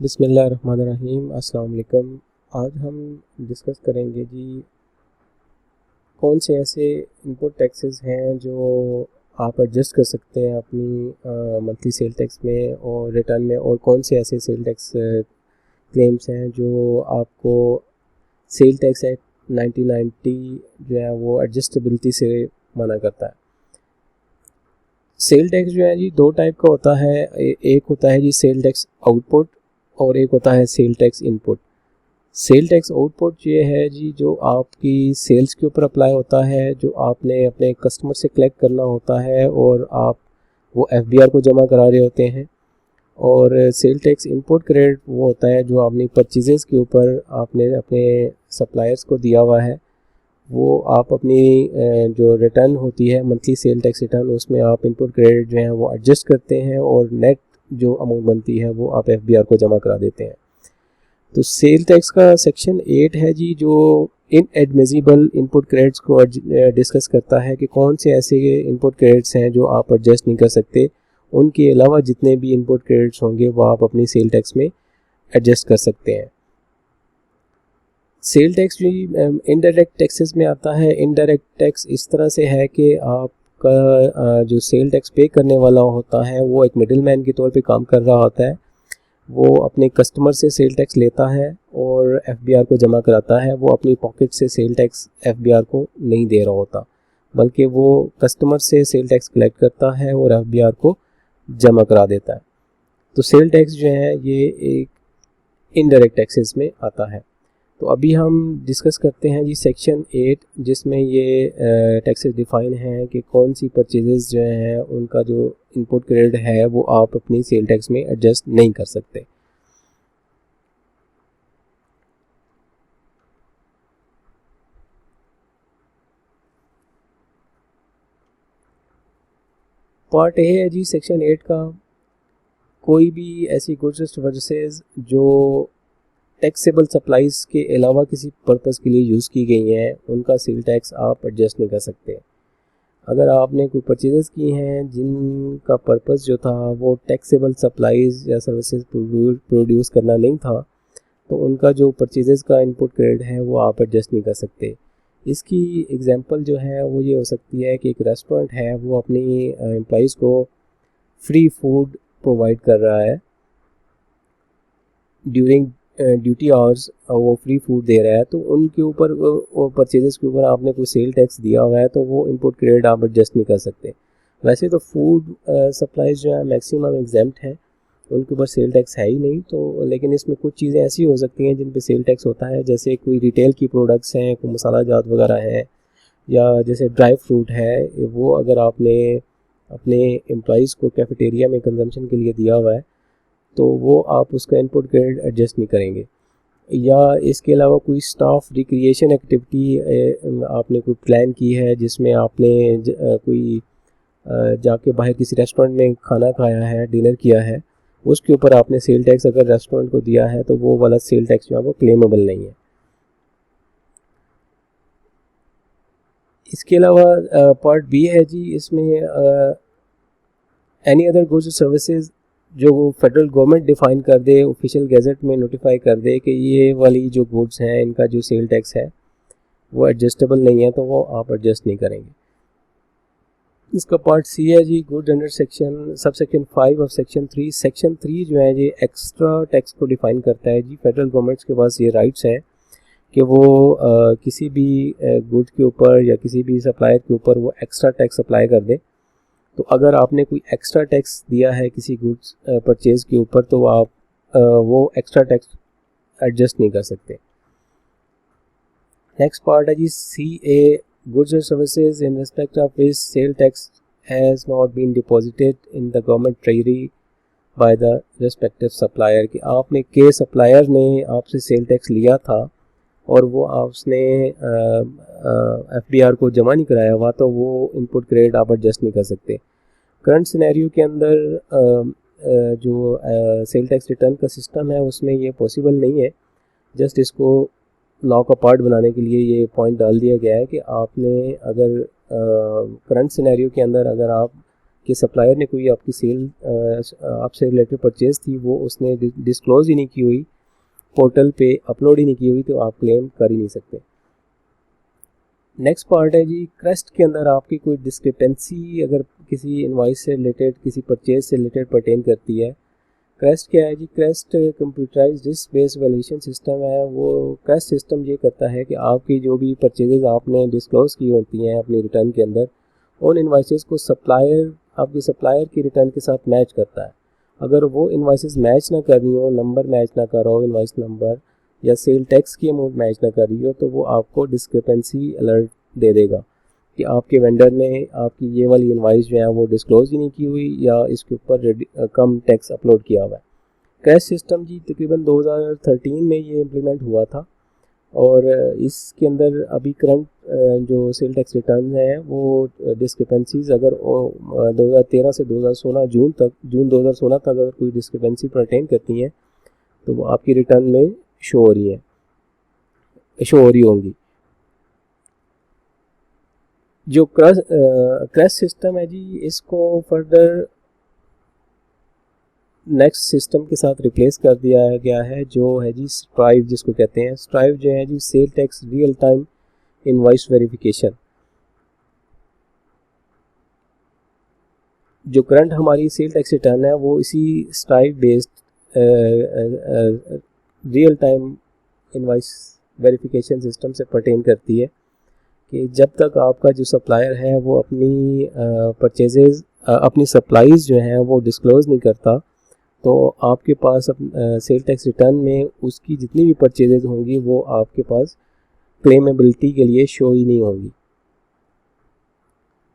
बिस्मिल्लाहिर्रहमानिर्रहीम। अस्सलाम वालेकुम। आज हम डिस्कस करेंगे जी कौन से ऐसे इनपुट टैक्सेस हैं जो आप एडजस्ट कर सकते हैं अपनी मंथली सेल टैक्स में और रिटर्न में, और कौन से ऐसे सेल टैक्स क्लेम्स हैं जो आपको सेल टैक्स एक्ट 1990 जो है वो एडजस्टेबिलिटी से मना करता है। सेल टैक्स जो है जी दो टाइप का होता है। एक होता है जी सेल टैक्स आउटपुट और एक होता है sale tax input. Sale tax output ये है जी जो आपकी सेल्स के ऊपर अप्लाई होता है, जो आपने अपने कस्टमर से कलेक्ट करना होता है और आप वो एफबीआर को जमा करा रहे होते हैं। और सेल टैक्स इनपुट क्रेडिट वो होता है जो आपने परचेजेस के ऊपर आपने अपने सप्लायर्स को दिया हुआ है, वो आप अपनी जो रिटर्न होती है मंथली सेल टैक्स रिटर्न, उसमें आप इनपुट क्रेडिट जो है वो एडजस्ट करते हैं और नेट जो अमाउंट बनती है वो आप एफबीआर को जमा करा देते हैं। तो सेल टैक्स का सेक्शन 8 है जी जो इनएडमिसिबल इनपुट क्रेडिट्स को डिस्कस करता है कि कौन से ऐसे इनपुट क्रेडिट्स हैं जो आप एडजस्ट नहीं कर सकते। उनके अलावा जितने भी इनपुट क्रेडिट्स होंगे वो आप अपनी सेल टैक्स में एडजस्ट कर सकते हैं। सेल टैक्स जो इनडायरेक्ट टैक्सेस में आता है। इनडायरेक्ट टैक्स इस तरह से है कि आपका जो सेल टैक्स पे करने वाला होता है वो एक मिडिल मैन के तौर पे काम कर रहा होता है। वो अपने कस्टमर से सेल टैक्स लेता है और एफबीआर को जमा कराता है। वो अपनी पॉकेट से सेल टैक्स एफबीआर को नहीं दे रहा होता, बल्कि वो कस्टमर से सेल टैक्स कलेक्ट करता है और एफबीआर को जमा करा देता है। तो सेल टैक्स जो है ये एक इनडायरेक्ट टैक्सेस में आता है। तो अभी हम डिस्कस करते हैं जी सेक्शन 8, जिसमें ये टैक्सेस डिफाइन हैं कि कौन सी परचेजेस जो हैं उनका जो इनपुट क्रेडिट है वो आप अपनी सेल टैक्स में एडजस्ट नहीं कर सकते। पार्ट ए है जी सेक्शन 8 का। कोई भी ऐसी गुड्स सर्विसेज जो टैक्सेबल सप्लाईज के अलावा किसी पर्पज़ के लिए यूज़ की गई हैं उनका सेल टैक्स आप एडजस्ट नहीं कर सकते। अगर आपने कोई परचेजेस की हैं जिनका पर्पज़ जो था वो टैक्सेबल सप्लाईज या सर्विसेज प्रोड्यूस करना नहीं था, तो उनका जो परचेजेस का इनपुट क्रेडिट है वो आप एडजस्ट नहीं कर सकते। इसकी एग्जांपल जो है वो ये हो सकती है कि एक रेस्टोरेंट है, वो अपनी एम्प्लॉइज़ को फ्री फूड प्रोवाइड कर रहा है ड्यूरिंग ड्यूटी आवर्स, वो फ्री फूड दे रहा है, तो उनके ऊपर परचेजेस के ऊपर आपने कोई सेल टैक्स दिया हुआ है तो वो इनपुट क्रेडिट आप एडजस्ट नहीं कर सकते। वैसे तो फूड सप्लाईज जो है मैक्सिमम एग्जेम्प्ट है, उनके ऊपर सेल टैक्स है ही नहीं। तो लेकिन इसमें कुछ चीज़ें ऐसी हो सकती हैं जिन पे सेल टैक्स होता है, जैसे कोई रिटेल की प्रोडक्ट्स हैं, कोई मसाला जात वगैरह है, या जैसे ड्राई फ्रूट है, वो अगर आपने अपने एम्प्लॉइज़ को कैफेटेरिया में कंजम्पशन के लिए दिया हुआ है तो वो आप उसका इनपुट क्रेडिट एडजस्ट नहीं करेंगे। या इसके अलावा कोई स्टाफ रिक्रिएशन एक्टिविटी आपने कोई प्लान की है जिसमें आपने कोई जाके बाहर किसी रेस्टोरेंट में खाना खाया है, डिनर किया है, उसके ऊपर आपने सेल टैक्स अगर रेस्टोरेंट को दिया है तो वो वाला सेल टैक्स जो है वो क्लेमेबल नहीं है। इसके अलावा पार्ट बी है जी, इसमें एनी अदर गुड्स सर्विसेज जो फेडरल गवर्नमेंट डिफ़ाइन कर दे, ऑफिशियल गैजेट में नोटिफाई कर दे कि ये वाली जो गुड्स हैं इनका जो सेल टैक्स है वो एडजस्टेबल नहीं है, तो वो आप एडजस्ट नहीं करेंगे। इसका पार्ट सी है जी, goods under section sub section 5 of section 3। Section 3 जो है जी एक्स्ट्रा टैक्स को डिफ़ाइन करता है जी। फेडरल गवर्नमेंट्स के पास ये राइट्स हैं कि वो किसी भी गुड के ऊपर या किसी भी सप्लायर के ऊपर वो एक्स्ट्रा टैक्स अप्लाई कर दे। तो अगर आपने कोई एक्स्ट्रा टैक्स दिया है किसी गुड्स परचेज के ऊपर तो आप वो एक्स्ट्रा टैक्स एडजस्ट नहीं कर सकते। नेक्स्ट पार्ट है जी C A, goods and services in respect of which sale tax has not been deposited in the government treasury by the respective supplier, कि आपने के सप्लायर ने आपसे सेल टैक्स लिया था और वो आपने एफबीआर को जमा नहीं कराया हुआ, तो वो इनपुट क्रेडिट आप एडजस्ट नहीं कर सकते। करंट सिनेरियो के अंदर जो सेल टैक्स रिटर्न का सिस्टम है उसमें ये पॉसिबल नहीं है। जस्ट इसको लॉ का पार्ट बनाने के लिए ये पॉइंट डाल दिया गया है कि आपने अगर करंट सिनेरियो के अंदर अगर आप कि सप्लायर ने कोई आपकी सेल आपसे रिलेटेड परचेज़ थी वो उसने डिस्क्लोज़ ही नहीं की हुई, पोर्टल पे अपलोड ही नहीं की हुई, तो आप क्लेम कर ही नहीं सकते। नेक्स्ट पार्ट है जी क्रेस्ट के अंदर आपकी कोई डिस्क्रिपेंसी अगर किसी इनवॉइस से रिलेटेड, किसी परचेज से रिलेटेड पर्टेन करती है। क्रेस्ट क्या है जी? CREST computerized risk based valuation system है। वो क्रेस्ट सिस्टम ये करता है कि आपकी जो भी परचेजेज आपने डिस्क्लोज की होती हैं अपनी रिटर्न के अंदर, उन इनवॉइसेस को आपके सप्लायर की रिटर्न के साथ मैच करता है। अगर वो इनवॉइसेस मैच ना कर रही हो, नंबर मैच ना कर रहा हो, इनवॉइस नंबर या सेल टैक्स की अमाउंट मैच ना कर रही हो, तो वो आपको डिस्क्रिपेंसी अलर्ट दे देगा कि आपके वेंडर ने आपकी ये वाली इनवॉइस जो है वो डिस्क्लोज ही नहीं की हुई या इसके ऊपर कम टैक्स अपलोड किया हुआ है। क्रैश सिस्टम जी तकरीबन 2013 में ये इम्प्लीमेंट हुआ था और इसके अंदर अभी करंट जो सेल टैक्स रिटर्न है वो डिस्क्रिपेंसीज अगर 2013 से 2016 जून 2016 तक अगर कोई डिस्क्रिपेंसी परटेन करती हैं तो वो आपकी रिटर्न में शो हो रही होंगी। जो क्रैश सिस्टम है जी, इसको फर्दर नेक्स्ट सिस्टम के साथ रिप्लेस कर दिया गया है जो है जी स्ट्राइव, जिसको कहते हैं। स्ट्राइव जो है जी sale tax real time invoice verification. जो करंट हमारी सेल टैक्स रिटर्न है वो इसी STRIVE based real time invoice verification system से पर्टेन करती है कि जब तक आपका जो सप्लायर है वो अपनी परचेजेज अपनी सप्लाईज जो हैं वो डिस्क्लोज़ नहीं करता, तो आपके पास सेल टैक्स रिटर्न में उसकी जितनी भी परचेजेज होंगी वो आपके पास क्लेमेबिलिटी के लिए शो ही नहीं होंगी।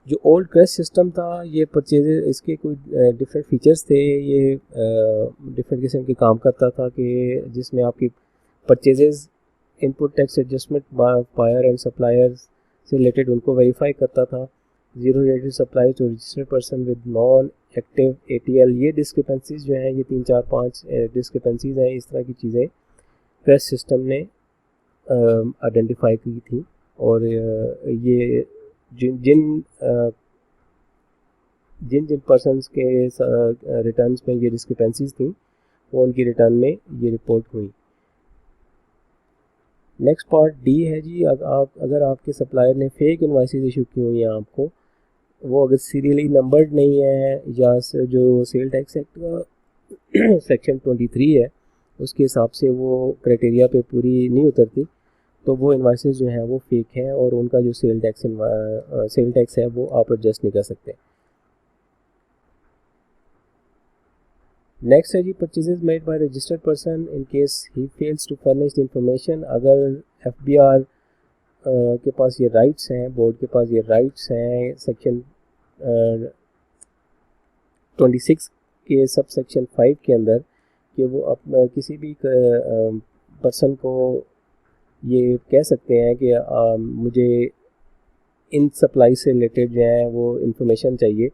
जो ओल्ड क्रैश सिस्टम था ये परचेजेज इसके कोई डिफरेंट फीचर्स थे, ये डिफरेंट किस्म के काम करता था कि जिसमें आपकी purchases input tax adjustment buyer and supplier से रिलेटेड उनको वेरीफाई करता था। Zero related supply to registered person with non active ATL, ये डिस्क्रिपेंसीज जो हैं ये 3 4 5 डिस्क्रिपेंसीज हैं। इस तरह की चीज़ें क्रैश सिस्टम ने आइडेंटिफाई की थी और ये जिन पर्सनस के रिटर्न्स में ये डिस्क्रिपेंसीज थी वो उनकी रिटर्न में ये रिपोर्ट हुई। नेक्स्ट पार्ट डी है जी, अगर आपके सप्लायर ने फेक इनवॉइसेस इशू की हुई हैं आपको, वो अगर सीरियली नंबर्ड नहीं है या जो सेल टैक्स एक्ट का सेक्शन 23 है उसके हिसाब से वो क्राइटेरिया पे पूरी नहीं उतरती, तो वो इनवॉइसेस जो हैं वो फेक हैं और उनका जो सेल टैक्स है वो आप एडजस्ट नहीं कर सकते। नेक्स्ट है जी purchases made by registered person in case he fails to furnish the information. अगर FBR के पास ये राइट्स हैं, बोर्ड के पास ये राइट्स हैं सेक्शन 26 के सब सेक्शन 5 के अंदर कि वो किसी भी पर्सन को ये कह सकते हैं कि मुझे इन सप्लाई से रिलेटेड जो है वो इन्फॉर्मेशन चाहिए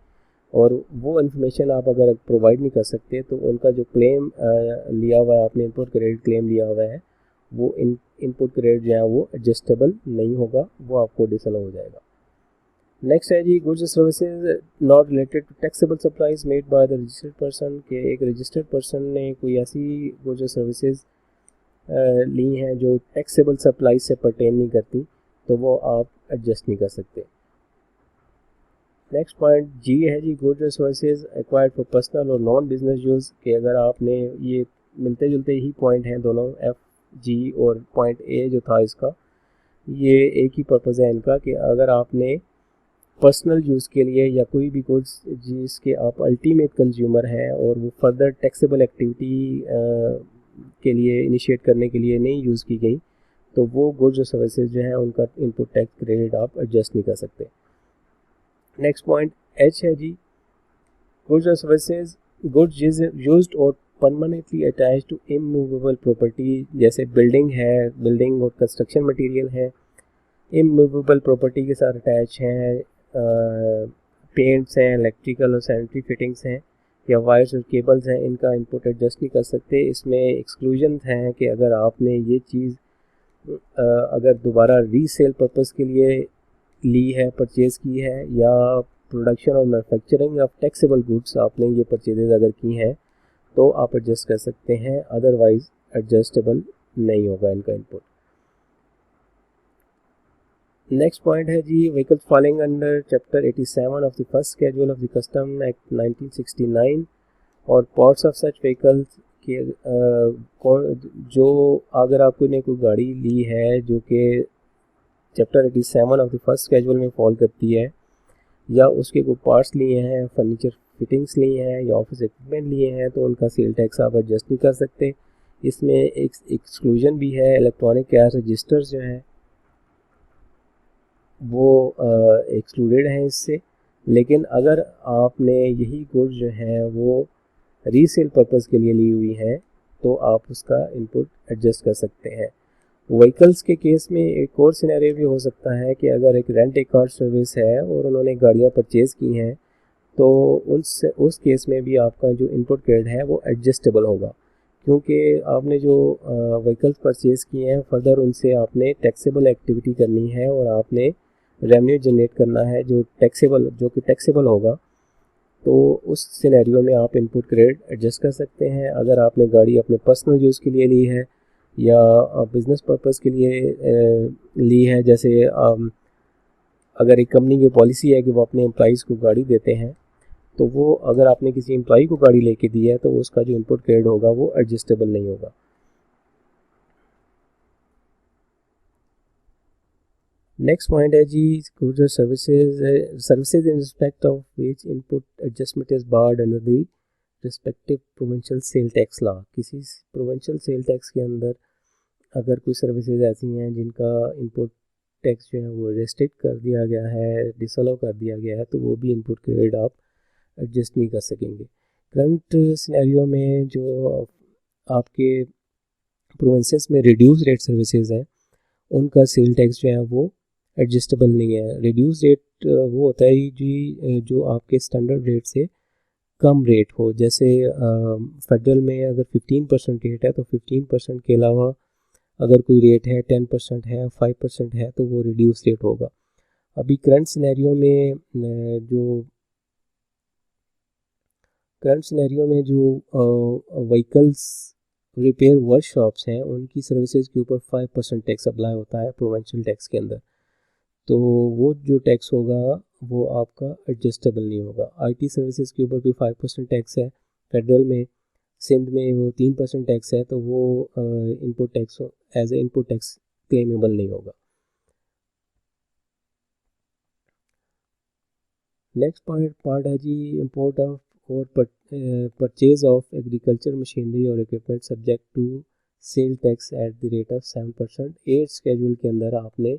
और वो इन्फॉर्मेशन आप अगर प्रोवाइड नहीं कर सकते तो उनका जो क्लेम लिया हुआ है आपने, इनपुट क्रेडिट क्लेम लिया हुआ है, वो इनपुट क्रेडिट जो है वो एडजस्टेबल नहीं होगा, वो आपको डिसअलाउ हो जाएगा। नेक्स्ट है जी goods services not related to taxable supplies made by the registered person, के एक रजिस्टर्ड पर्सन ने कोई ऐसी गुड्स सर्विसेज ली हैं जो टैक्सेबल सप्लाई से पर्टेन नहीं करती, तो वो आप एडजस्ट नहीं कर सकते। नेक्स्ट पॉइंट जी है जी goods services acquired for personal और नॉन बिजनेस यूज़, के अगर आपने ये मिलते जुलते ही पॉइंट हैं दोनों, FG और पॉइंट A जो था इसका, ये एक ही पर्पज़ है इनका कि अगर आपने पर्सनल यूज़ के लिए या कोई भी गुड्स जिसके आप अल्टीमेट कंज्यूमर हैं और वो फर्दर टैक्सेबल एक्टिविटी के लिए इनिशिएट करने के लिए नहीं यूज़ की गई, तो वो गुड्स और सर्विसेज जो हैं उनका इनपुट टैक्स क्रेडिट आप एडजस्ट नहीं कर सकते। नेक्स्ट पॉइंट H है जी गुड्स और सर्विसेज गुड्स यूज्ड और permanently attach to immovable property, जैसे बिल्डिंग है, बिल्डिंग और कंस्ट्रक्शन मटेरियल है, इमूवेबल प्रॉपर्टी के साथ अटैच हैं, पेंट्स हैं, इलेक्ट्रिकल और सैनिटरी फिटिंग्स हैं या वायर्स और केबल्स हैं, इनका इनपुट एडजस्ट नहीं कर सकते। इसमें एक्सक्लूजन हैं कि अगर आपने ये चीज़ अगर दोबारा रीसेल पर्पस के लिए ली है, परचेज़ की है या प्रोडक्शन और मैन्युफैक्चरिंग ऑफ टैक्सेबल गुड्स आपने ये परचेजेज अगर की हैं तो आप एडजस्ट कर सकते हैं, अदरवाइज एडजस्टेबल नहीं होगा इनका इनपुट। नेक्स्ट पॉइंट है जी vehicles falling under chapter 87 of the first schedule of the custom act 1969 और पार्ट्स ऑफ सच व्हीकल्स के जो अगर आपको ने कोई गाड़ी ली है जो कि chapter 87 of the first schedule में फॉल करती है, या उसके कोई पार्ट्स लिए हैं, फर्नीचर फिटिंग्स लिए हैं या ऑफिस इक्विपमेंट लिए हैं, तो उनका सेल टैक्स आप एडजस्ट नहीं कर सकते। इसमें एक एक्सक्लूजन भी है, इलेक्ट्रॉनिक कैश रजिस्टर्स जो हैं वो एक्सक्लूडेड हैं इससे। लेकिन अगर आपने यही गुड्स जो है वो रीसेल पर्पज़ के लिए ली हुई है तो आप उसका इनपुट एडजस्ट कर सकते हैं। व्हीकल्स के केस में एक और सिनेरियो भी हो सकता है कि अगर एक रेंट ए कार सर्विस है और उन्होंने गाड़ियाँ परचेज़ की हैं तो उस केस में भी आपका जो इनपुट क्रेडिट है वो एडजस्टेबल होगा, क्योंकि आपने जो व्हीकल्स परचेज़ किए हैं फर्दर उनसे आपने टैक्सेबल एक्टिविटी करनी है और आपने रेवेन्यू जनरेट करना है जो कि टैक्सेबल होगा। तो उस सिनेरियो में आप इनपुट क्रेडिट एडजस्ट कर सकते हैं। अगर आपने गाड़ी अपने पर्सनल यूज़ के लिए ली है या बिज़नेस पर्पज़ के लिए ली है, जैसे अगर एक कंपनी की पॉलिसी है कि वो अपने एम्प्लॉइज़ को गाड़ी देते हैं, तो वो अगर आपने किसी एम्प्लॉई को गाड़ी लेके दी है तो उसका जो इनपुट क्रेडिट होगा वो एडजस्टेबल नहीं होगा। नेक्स्ट पॉइंट है जी गुड्स और services in respect of which input adjustment is barred under the respective provincial sale tax law. किसी प्रोविंशियल सेल टैक्स के अंदर अगर कोई सर्विसेज ऐसी हैं जिनका इनपुट टैक्स जो है वो रेस्ट्रिक्ट कर दिया गया है, डिसअलाउ कर दिया गया है, तो वो भी इनपुट क्रेडिट आप एडजस्ट नहीं कर सकेंगे। करंट सिनेरियो में जो आपके प्रोविंसेस में रिड्यूस रेट सर्विसेज हैं उनका सेल टैक्स जो है वो एडजस्टेबल नहीं है। रिड्यूस रेट वो होता है जी जो आपके स्टैंडर्ड रेट से कम रेट हो, जैसे फेडरल में अगर 15% रेट है तो 15% के अलावा अगर कोई रेट है 10% है, 5% है, तो वो रिड्यूस रेट होगा। अभी करंट सिनेरियो में जो व्हीकल्स रिपेयर वर्कशॉप्स हैं उनकी सर्विसेज के ऊपर 5% टैक्स अप्लाई होता है प्रोविंशियल टैक्स के अंदर। तो वो जो टैक्स होगा वो आपका एडजस्टेबल नहीं होगा। आईटी सर्विसेज के ऊपर भी 5% टैक्स है फेडरल में, सिंध में वो 3% टैक्स है, तो वो input tax as a input tax claimable नहीं होगा। नेक्स्ट पार्ट है जी इम्पोर्ट ऑफ और परचेज ऑफ एग्रीकल्चर मशीनरी और equipment subject to sale tax at the rate of 7%। 8 schedule के अंदर आपने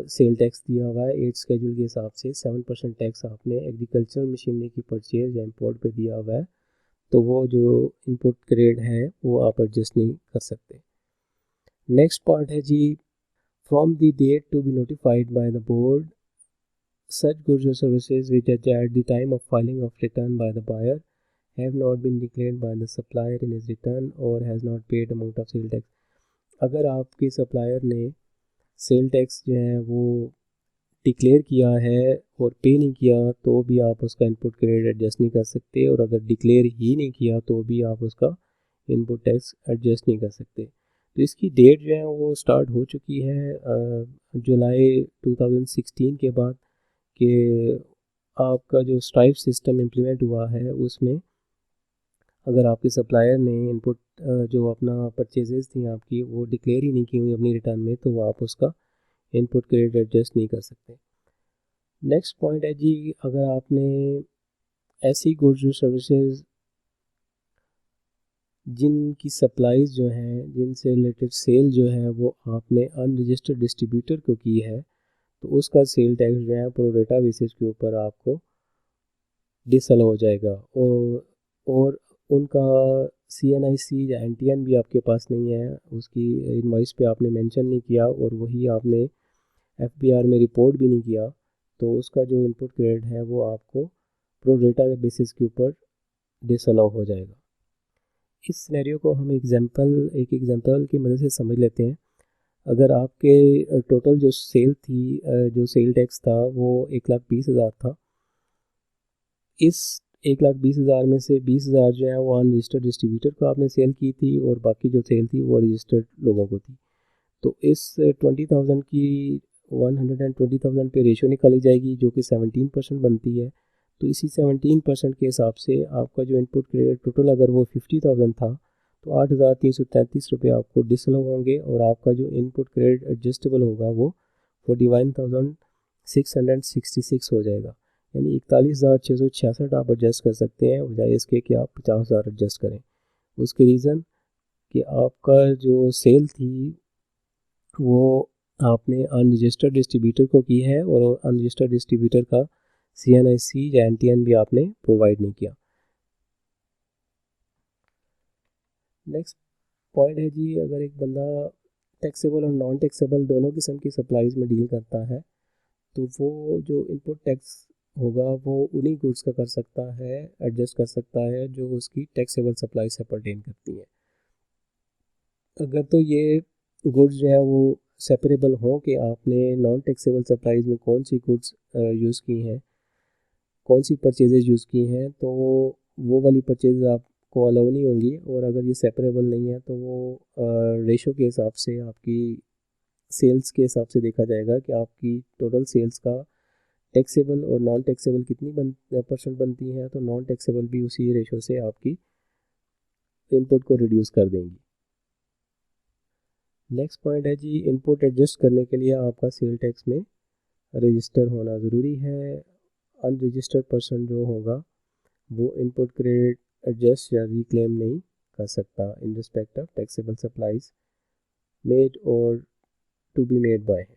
सेल टैक्स दिया हुआ है। 8 स्केड्यूल के हिसाब से 7% टैक्स आपने एग्रीकल्चर मशीनरी की परचेज या इम्पोर्ट पे दिया हुआ है, तो वो जो इनपुट क्रेडिट है वो आप एडजस्ट नहीं कर सकते। नेक्स्ट पार्ट है जी from the date to be notified by the board such goods or services which at the time of filing of return by the buyer have not been declared by the supplier in his return or has not paid amount of sale tax। अगर आपके supplier ने sale tax जो है वो declare किया है और पे नहीं किया तो भी आप उसका इनपुट क्रेडिट एडजस्ट नहीं कर सकते, और अगर डिक्लेयर ही नहीं किया तो भी आप उसका इनपुट टैक्स एडजस्ट नहीं कर सकते। तो इसकी डेट जो है वो स्टार्ट हो चुकी है जुलाई 2016 के बाद कि आपका जो स्ट्राइप सिस्टम इम्प्लीमेंट हुआ है उसमें अगर आपके सप्लायर ने इनपुट जो अपना परचेजेस थी आपकी वो डिक्लेयर ही नहीं की हुई अपनी रिटर्न में, तो आप उसका इनपुट क्रेडिट एडजस्ट नहीं कर सकते। नेक्स्ट पॉइंट है जी अगर आपने ऐसी गुड्स और सर्विसेज जिनकी सप्लाईज जो हैं जिनसे रिलेटेड सेल जो है वो आपने अनरजिस्टर्ड डिस्ट्रीब्यूटर को की है, तो उसका सेल टैक्स जो है प्रोरेटा बेसिस के ऊपर आपको डिसअलाउ हो जाएगा। और उनका CNIC या NTN भी आपके पास नहीं है, उसकी इनवॉइस पे आपने मेंशन नहीं किया और वही आपने FBR में रिपोर्ट भी नहीं किया, तो उसका जो इनपुट क्रेडिट है वो आपको प्रोरेटा के बेसिस के ऊपर डिसअलाउ हो जाएगा। इस सिनेरियो को हम एक एग्जांपल की मदद से समझ लेते हैं। अगर आपके टोटल जो सेल थी, जो सेल टैक्स था वो 1,20,000 था, इस 1,20,000 में से 20,000 जो है वो अनरजिस्टर्ड डिस्ट्रीब्यूटर को आपने सेल की थी और बाकी जो सेल थी वो रजिस्टर्ड लोगों को थी। तो इस 20,000 की 120,000 पे रेशो निकाली जाएगी जो कि 17% बनती है। तो इसी 17% के हिसाब से आपका जो इनपुट क्रेडिट टोटल अगर वो 50,000 था तो 8,333 रुपये आपको डिसअलाउ होंगे और आपका जो इनपुट क्रेडिट एडजस्टेबल होगा वो 41,666 हो जाएगा। यानी 41,666 आप एडजस्ट कर सकते हैं बजाय इसके कि आप 50,000 एडजस्ट करें। उसके रीज़न कि आपका जो सेल थी वो आपने अनरजिस्टर्ड डिस्ट्रीब्यूटर को की है और अनरजिस्टर्ड डिस्ट्रीब्यूटर का CNIC या NTN भी आपने प्रोवाइड नहीं किया। नेक्स्ट पॉइंट है जी, अगर एक बंदा टैक्सेबल और नॉन टैक्सेबल दोनों किस्म की सप्लाईज में डील करता है तो वो जो इनपुट टैक्स होगा वो उन्हीं गुड्स का कर सकता है, एडजस्ट कर सकता है जो उसकी टैक्सेबल सप्लाई से परटेन करती है। अगर तो ये गुड्स जो है वो सेपरेबल हों कि आपने नॉन टैक्सेबल सप्लाईज में कौन सी गुड्स यूज़ की हैं, कौन सी परचेजेज यूज़ की हैं, तो वो वाली परचेज आपको अलाउ नहीं होंगी। और अगर ये सेपरेबल नहीं है तो वो रेशो के हिसाब से आपकी सेल्स के हिसाब से देखा जाएगा कि आपकी टोटल सेल्स का टैक्सेबल और नॉन टैक्सेबल कितनी परसेंट बनती है, तो नॉन टैक्सेबल भी उसी रेशो से आपकी इनपुट को रिड्यूस कर देंगी। नेक्स्ट पॉइंट है जी, इनपुट एडजस्ट करने के लिए आपका सेल टैक्स में रजिस्टर होना ज़रूरी है। अनरजिस्टर्ड पर्सन जो होगा वो इनपुट क्रेडिट एडजस्ट या रिक्लेम नहीं कर सकता in respect of taxable supplies made और to be made by him.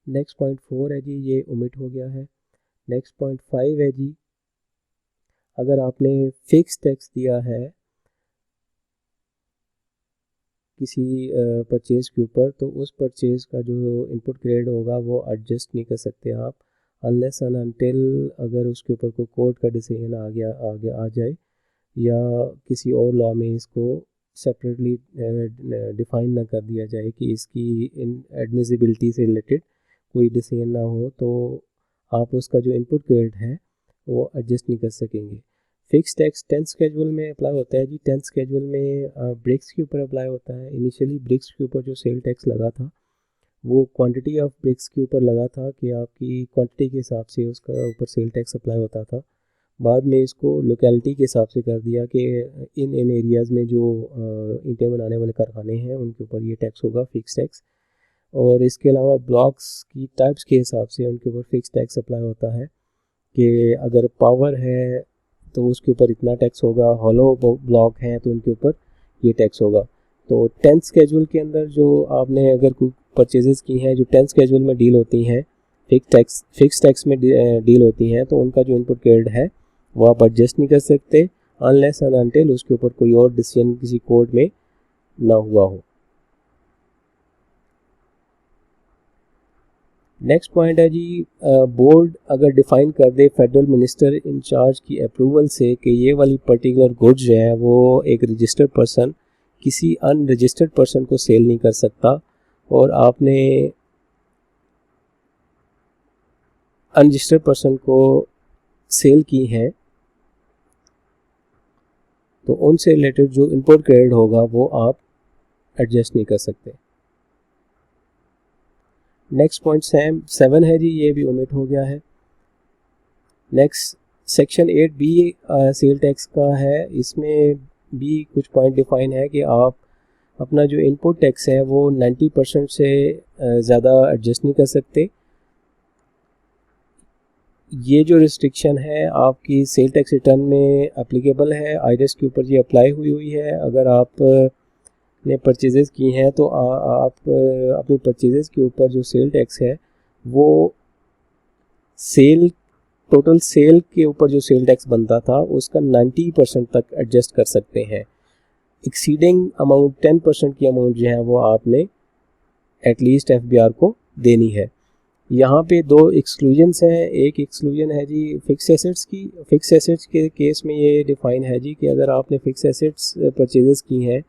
Next point 4 है जी, ये ओमिट हो गया है। नेक्स्ट पॉइंट 5 है जी, अगर आपने फिक्स टैक्स दिया है किसी परचेज़ के ऊपर तो उस परचेज़ का जो इनपुट क्रेडिट होगा वो एडजस्ट नहीं कर सकते आप अनलेस एंड अनटिल अगर उसके ऊपर कोई कोर्ट का डिसीजन आ जाए या किसी और लॉ में इसको सेपरेटली डिफाइन ना कर दिया जाए कि इसकी इन एडमिसिबिलिटी से रिलेटेड कोई डिसीजन ना हो, तो आप उसका जो इनपुट क्रेडिट है वो एडजस्ट नहीं कर सकेंगे। फिक्स टैक्स 10th स्केड्यूल में अप्लाई होता है जी। 10th स्केड्यूल में ब्रिक्स के ऊपर अप्लाई होता है। इनिशियली ब्रिक्स के ऊपर जो सेल टैक्स लगा था वो क्वांटिटी ऑफ ब्रिक्स के ऊपर लगा था कि आपकी क्वांटिटी के हिसाब से उसका ऊपर सेल टैक्स अप्लाई होता था। बाद में इसको लोकेलिटी के हिसाब से कर दिया कि इन एरियाज़ में जो ईंटें बनाने वाले कारखाने हैं उनके ऊपर ये टैक्स होगा, फिक्स टैक्स। और इसके अलावा ब्लॉक्स की टाइप्स के हिसाब से उनके ऊपर फिक्स टैक्स अप्लाई होता है कि अगर पावर है तो उसके ऊपर इतना टैक्स होगा, हॉलो ब्लॉक है तो उनके ऊपर ये टैक्स होगा। तो 10th स्केड्यूल के अंदर जो आपने अगर कोई परचेजेस की हैं जो 10th स्केड्यूल में डील होती हैं, फिक्स टैक्स में डील होती हैं, तो उनका जो इनपुट क्रेडिट है वो आप एडजस्ट नहीं कर सकते अनलेस एंड अनटिल उसके ऊपर कोई और डिसीजन किसी कोर्ट में ना हुआ हो। नेक्स्ट पॉइंट है जी, बोर्ड अगर डिफ़ाइन कर दे फेडरल मिनिस्टर इंचार्ज की अप्रूवल से कि ये वाली पर्टिकुलर गुड्स जो है वो एक रजिस्टर्ड पर्सन किसी अनरजिस्टर्ड पर्सन को सेल नहीं कर सकता और आपने अनरजिस्टर्ड पर्सन को सेल की है तो उनसे रिलेटेड जो इनपुट क्रेडिट होगा वो आप एडजस्ट नहीं कर सकते। नेक्स्ट पॉइंट 7 है जी, ये भी ओमिट हो गया है। Next section 8B sale tax का है। इसमें भी कुछ पॉइंट डिफाइन है कि आप अपना जो इनपुट टैक्स है वो 90% से ज़्यादा एडजस्ट नहीं कर सकते। ये जो रिस्ट्रिक्शन है आपकी सेल टैक्स रिटर्न में एप्लीकेबल है, आईरेस के ऊपर ये अप्लाई हुई है। अगर आप ने परचेजेस की हैं तो आप अपनी परचेजेस के ऊपर जो सेल टैक्स है वो टोटल सेल के ऊपर जो सेल टैक्स बनता था उसका 90% तक एडजस्ट कर सकते हैं। एक्सीडिंग अमाउंट 10% की अमाउंट जो है वो आपने एटलीस्ट FBR को देनी है। यहाँ पे दो एक्सक्लूजन्स हैं। एक एक्सक्लूजन है जी फिक्स एसेट्स की। फिक्स एसेट्स के केस में ये डिफ़ाइन है जी कि अगर आपने फिक्स एसेट्स परचेजेस की हैं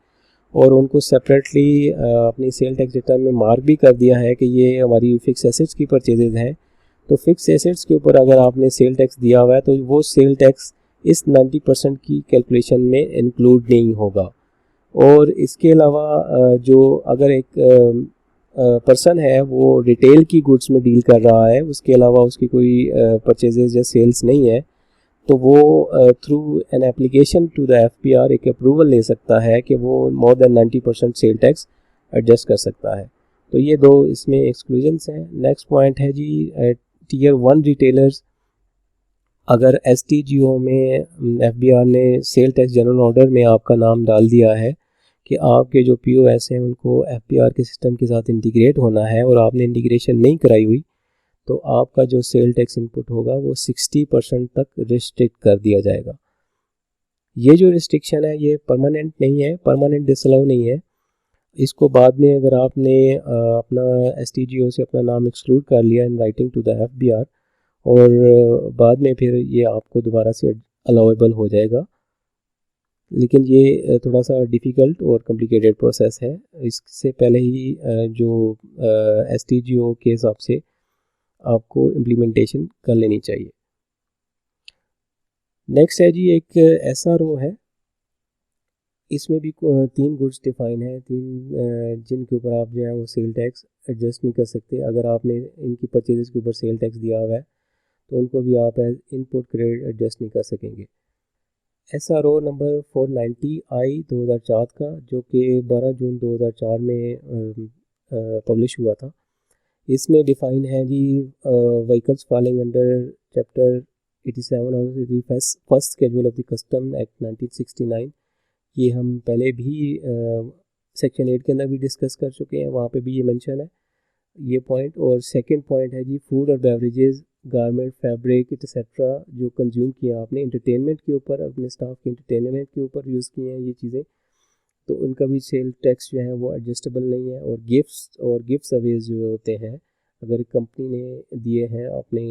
और उनको सेपरेटली अपनी सेल टैक्स रिटर्न में मार्क भी कर दिया है कि ये हमारी फिक्स एसेट्स की परचेजेज हैं, तो फिक्स एसेट्स के ऊपर अगर आपने सेल टैक्स दिया हुआ है तो वो सेल टैक्स इस 90% की कैलकुलेशन में इंक्लूड नहीं होगा। और इसके अलावा जो अगर एक पर्सन है वो रिटेल की गुड्स में डील कर रहा है, उसके अलावा उसकी कोई परचेजेज या सेल्स नहीं है, तो वो through an application to the FPR एक अप्रूवल ले सकता है कि वो more than 90% sale tax adjust कर सकता है। तो ये दो इसमें एक्सक्लूजन्स हैं। नेक्स्ट पॉइंट है जी टीयर 1 रिटेलर्स। अगर एसटीजीओ में एफबीआर ने सेल टैक्स जनरल ऑर्डर में आपका नाम डाल दिया है कि आपके जो पीओएस हैं उनको एफबीआर के सिस्टम के साथ इंटीग्रेट होना है और आपने इंटीग्रेशन नहीं कराई हुई, तो आपका जो सेल टैक्स इनपुट होगा वो 60% तक रिस्ट्रिक्ट कर दिया जाएगा। ये जो रिस्ट्रिक्शन है ये परमानेंट नहीं है, परमानेंट डिसअलाउ नहीं है। इसको बाद में अगर आपने अपना एसटीजीओ से अपना नाम एक्सक्लूड कर लिया in writing to the FBR और बाद में फिर ये आपको दोबारा से अलाउेबल हो जाएगा, लेकिन ये थोड़ा सा डिफ़िकल्ट और कॉम्प्लिकेटेड प्रोसेस है। इससे पहले ही जो एसटीजीओ के हिसाब से आपको इम्प्लीमेंटेशन कर लेनी चाहिए। नेक्स्ट है जी एक एसआरओ है। इसमें भी 3 गुड्स डिफाइन है, 3 जिनके ऊपर आप जो है वो सेल टैक्स एडजस्ट नहीं कर सकते। अगर आपने इनकी परचेजेस के ऊपर सेल टैक्स दिया हुआ है तो उनको भी आप एज इनपुट क्रेडिट एडजस्ट नहीं कर सकेंगे। एसआरओ नंबर 490 आई 2004 का, जो कि 12 जून 2004 में पब्लिश हुआ था। इसमें डिफ़ाइन है जी व्हीकल्स फॉलिंग अंडर चैप्टर 87 और first schedule of the custom act 1969। ये हम पहले भी सेक्शन 8 के अंदर भी डिस्कस कर चुके हैं, वहाँ पे भी ये मेंशन है ये पॉइंट। और सेकंड पॉइंट है जी फूड और बेवरेजेस, गारमेंट, फैब्रिक एक्सेट्रा जो कंज्यूम किया आपने इंटरटेनमेंट के ऊपर, अपने स्टाफ के इंटरटेनमेंट के ऊपर यूज़ किए हैं ये चीज़ें, तो उनका भी सेल टैक्स जो है वो एडजस्टेबल नहीं है। और गिफ्ट्स अवेज जो होते हैं, अगर कंपनी ने दिए हैं अपने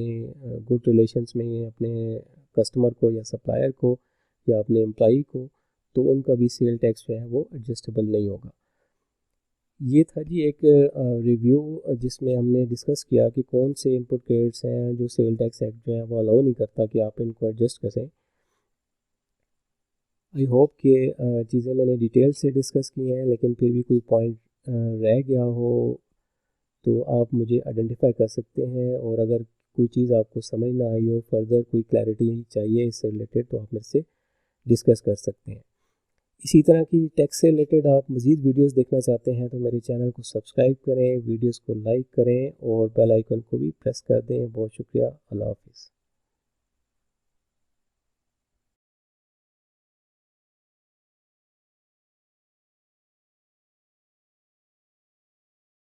गुड रिलेशंस में अपने कस्टमर को या सप्लायर को या अपने एम्प्लॉई को, तो उनका भी सेल टैक्स जो है वो एडजस्टेबल नहीं होगा। ये था जी एक रिव्यू जिसमें हमने डिस्कस किया कि कौन से इनपुट क्रेडिट्स हैं जो सेल टैक्स एक्ट जो है वो अलाउ नहीं करता कि आप इनको एडजस्ट करें। आई होप कि चीज़ें मैंने डिटेल से डिस्कस की हैं, लेकिन फिर भी कोई पॉइंट रह गया हो तो आप मुझे आइडेंटिफाई कर सकते हैं। और अगर कोई चीज़ आपको समझ ना आई हो, फर्दर कोई क्लैरिटी चाहिए इससे रिलेटेड, तो आप मेरे से डिस्कस कर सकते हैं। इसी तरह की टैक्स से रिलेटेड आप मज़ीद वीडियोस देखना चाहते हैं तो मेरे चैनल को सब्सक्राइब करें, वीडियोस को लाइक करें और बेल आइकन को भी प्रेस कर दें। बहुत शुक्रिया। अल्लाह हाफिज़।